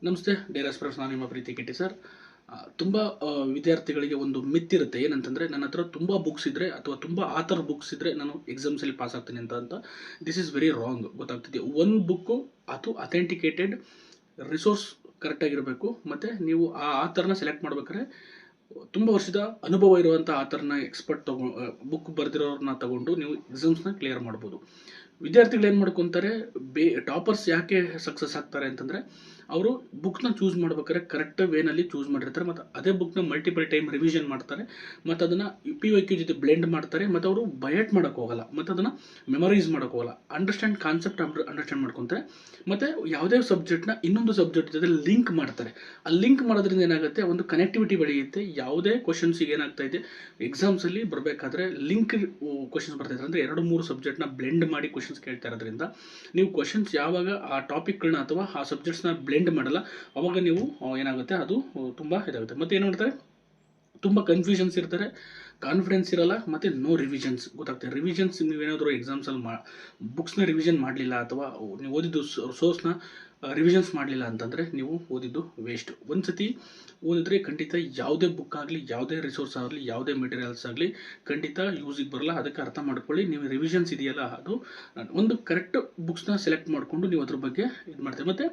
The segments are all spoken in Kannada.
ನಮಸ್ತೆ ಡೇರಾಸ್ ಪ್ರೊಫ್, ನಾನು ನಿಮ್ಮ ಪ್ರೀತಿ ಕಿಟ್ಟಿ ಸರ್. ತುಂಬ ವಿದ್ಯಾರ್ಥಿಗಳಿಗೆ ಒಂದು ಮಿತ್ ಇರುತ್ತೆ. ಏನಂತಂದರೆ, ನನ್ನ ಹತ್ರ ತುಂಬ ಬುಕ್ಸ್ ಇದ್ದರೆ ಅಥವಾ ತುಂಬ ಆಥರ್ ಬುಕ್ಸ್ ಇದ್ದರೆ ನಾನು ಎಕ್ಸಾಮ್ಸಲ್ಲಿ ಪಾಸ್ ಆಗ್ತೀನಿ ಅಂತ. This is very wrong. ಗೊತ್ತಾಗ್ತಿದೆ. ಒಂದು ಬುಕ್ಕು ಅದು ಅಥೆಂಟಿಕೇಟೆಡ್ ರಿಸೋರ್ಸ್ ಕರೆಕ್ಟಾಗಿರಬೇಕು. ಮತ್ತು ನೀವು ಆ ಆಥರ್ನ ಸೆಲೆಕ್ಟ್ ಮಾಡ್ಬೇಕಾದ್ರೆ ತುಂಬ ವರ್ಷದ ಅನುಭವ ಇರುವಂಥ ಆಥರ್ನ ಎಕ್ಸ್ಪರ್ಟ್ ಬುಕ್ ಬರೆದಿರೋರನ್ನ ತಗೊಂಡು ನೀವು ಎಕ್ಸಾಮ್ಸ್ನ ಕ್ಲಿಯರ್ ಮಾಡ್ಬೋದು. ವಿದ್ಯಾರ್ಥಿಗಳು ಏನು ಮಾಡ್ಕೊತಾರೆ, ಟಾಪರ್ಸ್ ಯಾಕೆ ಸಕ್ಸಸ್ ಆಗ್ತಾರೆ ಅಂತಂದರೆ, ಅವರು ಬುಕ್ನ ಚೂಸ್ ಮಾಡ್ಬೇಕಾದ್ರೆ ಕರೆಕ್ಟ್ ವೇನಲ್ಲಿ ಚೂಸ್ ಮಾಡಿರ್ತಾರೆ ಮತ್ತು ಅದೇ ಬುಕ್ನ ಮಲ್ಟಿಪಲ್ ಟೈಮ್ ರಿವಿಷನ್ ಮಾಡ್ತಾರೆ ಮತ್ತು ಅದನ್ನು PYQ ಜೊತೆ ಬ್ಲೆಂಡ್ ಮಾಡ್ತಾರೆ ಮತ್ತು ಅವರು ಬಯಟ್ ಮಾಡೋಕ್ಕೆ ಹೋಗಲ್ಲ ಮತ್ತು ಅದನ್ನು ಮೆಮೊರೈಸ್ ಮಾಡೋಕ್ಕೆ ಹೋಗಲ್ಲ. ಅಂಡರ್ಸ್ಟ್ಯಾಂಡ್ ಕಾನ್ಸೆಪ್ಟ್ ಅಂಡರ್ಸ್ಟ್ಯಾಂಡ್ ಮಾಡ್ಕೊತಾರೆ ಮತ್ತು ಯಾವುದೇ ಸಬ್ಜೆಕ್ಟ್ನ ಇನ್ನೊಂದು ಸಬ್ಜೆಕ್ಟ್ ಜೊತೆ ಲಿಂಕ್ ಮಾಡ್ತಾರೆ. ಆ ಲಿಂಕ್ ಮಾಡೋದ್ರಿಂದ ಏನಾಗುತ್ತೆ, ಒಂದು ಕನೆಕ್ಟಿವಿಟಿ ಬೆಳೆಯುತ್ತೆ. ಯಾವುದೇ ಕ್ವಶನ್ಸಿಗೆ ಏನಾಗ್ತಾ ಇದೆ, ಎಕ್ಸಾಮ್ಸಲ್ಲಿ ಬರಬೇಕಾದ್ರೆ ಲಿಂಕ್ ಕ್ವಶನ್ಸ್ ಬರ್ತಾಯಿದ್ದಾರೆ ಅಂದರೆ 2-3 ಸಬ್ಜೆಕ್ಟ್ನ ಬ್ಲೆಂಡ್ ಮಾಡಿ ಕ್ವಶನ್ಸ್ ಕೇಳ್ತಾ ಇರೋದ್ರಿಂದ ನೀವು ಕ್ವಶನ್ಸ್ ಯಾವಾಗ ಆ ಟಾಪಿಕ್ಗಳನ್ನ ಅಥವಾ ಆ ಸಬ್ಜೆಕ್ಟ್ಸ್ನ ಬ್ಲೆಂಡ್ ಮಾಡಲ್ಲ, ಅವಾಗ ನೀವು ಏನಾಗುತ್ತೆ, ಅದು ತುಂಬ ಇದಾಗುತ್ತೆ. ಮತ್ತು ಏನು ಮಾಡ್ತಾರೆ, ತುಂಬ ಕನ್ಫ್ಯೂಷನ್ಸ್ ಇರ್ತಾರೆ, ಕಾನ್ಫಿಡೆನ್ಸ್ ಇರಲ್ಲ ಮತ್ತು ನೋ ರಿವಿಷನ್ಸ್. ಗೊತ್ತಾಗ್ತದೆ. ರಿವಿಷನ್ಸ್ ನೀವೇನಾದರೂ ಎಕ್ಸಾಮ್ಸಲ್ಲಿ ಬುಕ್ಸ್ನ ರಿವಿಷನ್ ಮಾಡಲಿಲ್ಲ ಅಥವಾ ನೀವು ಓದಿದ್ದು ಸೋರ್ಸ್ನ ರಿವಿಷನ್ಸ್ ಮಾಡಲಿಲ್ಲ ಅಂತಂದರೆ ನೀವು ಓದಿದ್ದು ವೇಸ್ಟ್. ಒಂದು ಸತಿ ಓದಿದ್ರೆ ಖಂಡಿತ ಯಾವುದೇ ಬುಕ್ ಆಗಲಿ, ಯಾವುದೇ ರಿಸೋರ್ಸ್ ಆಗಲಿ, ಯಾವುದೇ ಮೆಟೀರಿಯಲ್ಸ್ ಆಗಲಿ ಖಂಡಿತ ಯೂಸಿಗೆ ಬರಲ್ಲ. ಅದಕ್ಕೆ ಅರ್ಥ ಮಾಡ್ಕೊಳ್ಳಿ. ನೀವು ರಿವಿಷನ್ಸ್ ಇದೆಯಲ್ಲ, ಅದು ಒಂದು ಕರೆಕ್ಟ್ ಬುಕ್ಸ್ನ ಸೆಲೆಕ್ಟ್ ಮಾಡಿಕೊಂಡು ನೀವು ಅದ್ರ ಬಗ್ಗೆ ಇದು ಮಾಡ್ತೀವಿ. ಮತ್ತು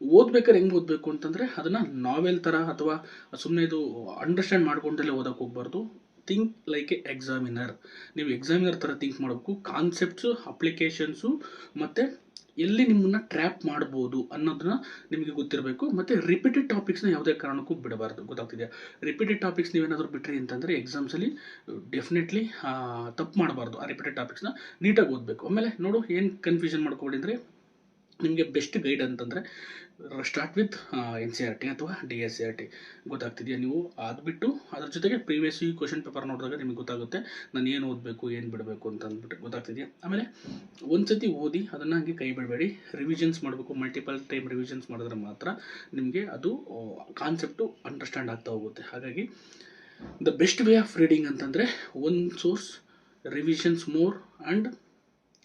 ಓದ್ಬೇಕಾದ್ರೆ ಹೆಂಗೆ ಓದಬೇಕು ಅಂತಂದರೆ, ಅದನ್ನು ನಾವೆಲ್ ಥರ ಅಥವಾ ಸುಮ್ಮನೆ ಇದು ಅಂಡರ್ಸ್ಟ್ಯಾಂಡ್ ಮಾಡ್ಕೊಂಡಲ್ಲೇ ಓದೋಕ್ಕೆ ಹೋಗ್ಬಾರ್ದು. Think like A examiner. ನೀವು ಎಕ್ಸಾಮಿನರ್ ಥರ ಥಿಂಕ್ ಮಾಡಬೇಕು. ಕಾನ್ಸೆಪ್ಟ್ಸು, ಅಪ್ಲಿಕೇಶನ್ಸು ಮತ್ತು ಎಲ್ಲಿ ನಿಮ್ಮನ್ನು ಟ್ರ್ಯಾಪ್ ಮಾಡ್ಬೋದು ಅನ್ನೋದನ್ನ ನಿಮಗೆ ಗೊತ್ತಿರಬೇಕು. ಮತ್ತು ರಿಪೀಟೆಡ್ ಟಾಪಿಕ್ಸ್ನ ಯಾವುದೇ ಕಾರಣಕ್ಕೂ ಬಿಡಬಾರ್ದು. ಗೊತ್ತಾಗ್ತಿದೆಯಾ? ರಿಪೀಟೆಡ್ ಟಾಪಿಕ್ಸ್ ನೀವೇನಾದರೂ ಬಿಟ್ರಿ ಅಂತಂದರೆ ಎಕ್ಸಾಮ್ಸಲ್ಲಿ ಡೆಫಿನೆಟ್ಲಿ ತಪ್ಪು ಮಾಡಬಾರ್ದು. ಆ ರಿಪೀಟೆಡ್ ಟಾಪಿಕ್ಸ್ನ ನೀಟಾಗಿ ಓದಬೇಕು. ಆಮೇಲೆ ನೋಡು, ಏನು ಕನ್ಫ್ಯೂಷನ್ ಮಾಡ್ಕೊಬೇಡಿ ಅಂದರೆ, ನಿಮಗೆ ಬೆಸ್ಟ್ ಗೈಡ್ ಅಂತಂದರೆ ಸ್ಟಾರ್ಟ್ ವಿತ್ NCERT ಅಥವಾ DSCERT. ಗೊತ್ತಾಗ್ತಿದೆಯಾ? ನೀವು ಅದು ಬಿಟ್ಟು ಅದ್ರ ಜೊತೆಗೆ ಪ್ರೀವಿಯಸ್ ಕ್ವಶನ್ ಪೇಪರ್ ನೋಡಿದಾಗ ನಿಮಗೆ ಗೊತ್ತಾಗುತ್ತೆ ನಾನು ಏನು ಓದಬೇಕು, ಏನು ಬಿಡಬೇಕು ಅಂತ ಅಂದ್ಬಿಟ್ಟು. ಗೊತ್ತಾಗ್ತಿದೆಯಾ? ಆಮೇಲೆ ಒಂದು ಸತಿ ಓದಿ ಅದನ್ನು ಹಂಗೆ ಕೈ ಬಿಡಬೇಡಿ. ರಿವಿಷನ್ಸ್ ಮಾಡಬೇಕು. ಮಲ್ಟಿಪಲ್ ಟೈಮ್ ರಿವಿಷನ್ಸ್ ಮಾಡಿದ್ರೆ ಮಾತ್ರ ನಿಮಗೆ ಅದು ಕಾನ್ಸೆಪ್ಟು ಅಂಡರ್ಸ್ಟ್ಯಾಂಡ್ ಆಗ್ತಾ ಹೋಗುತ್ತೆ. ಹಾಗಾಗಿ the best way of reading ಅಂತಂದರೆ one source, revisions more and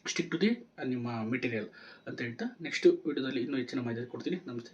stick to the ನಿಮ್ಮ ಮೆಟೀರಿಯಲ್ ಅಂತ ಹೇಳ್ತಾ, ನೆಕ್ಸ್ಟ್ ವಿಡಿಯೋದಲ್ಲಿ ಇನ್ನೂ ಹೆಚ್ಚಿನ ಮಾಹಿತಿ ಕೊಡ್ತೀನಿ. ನಮಸ್ತೆ.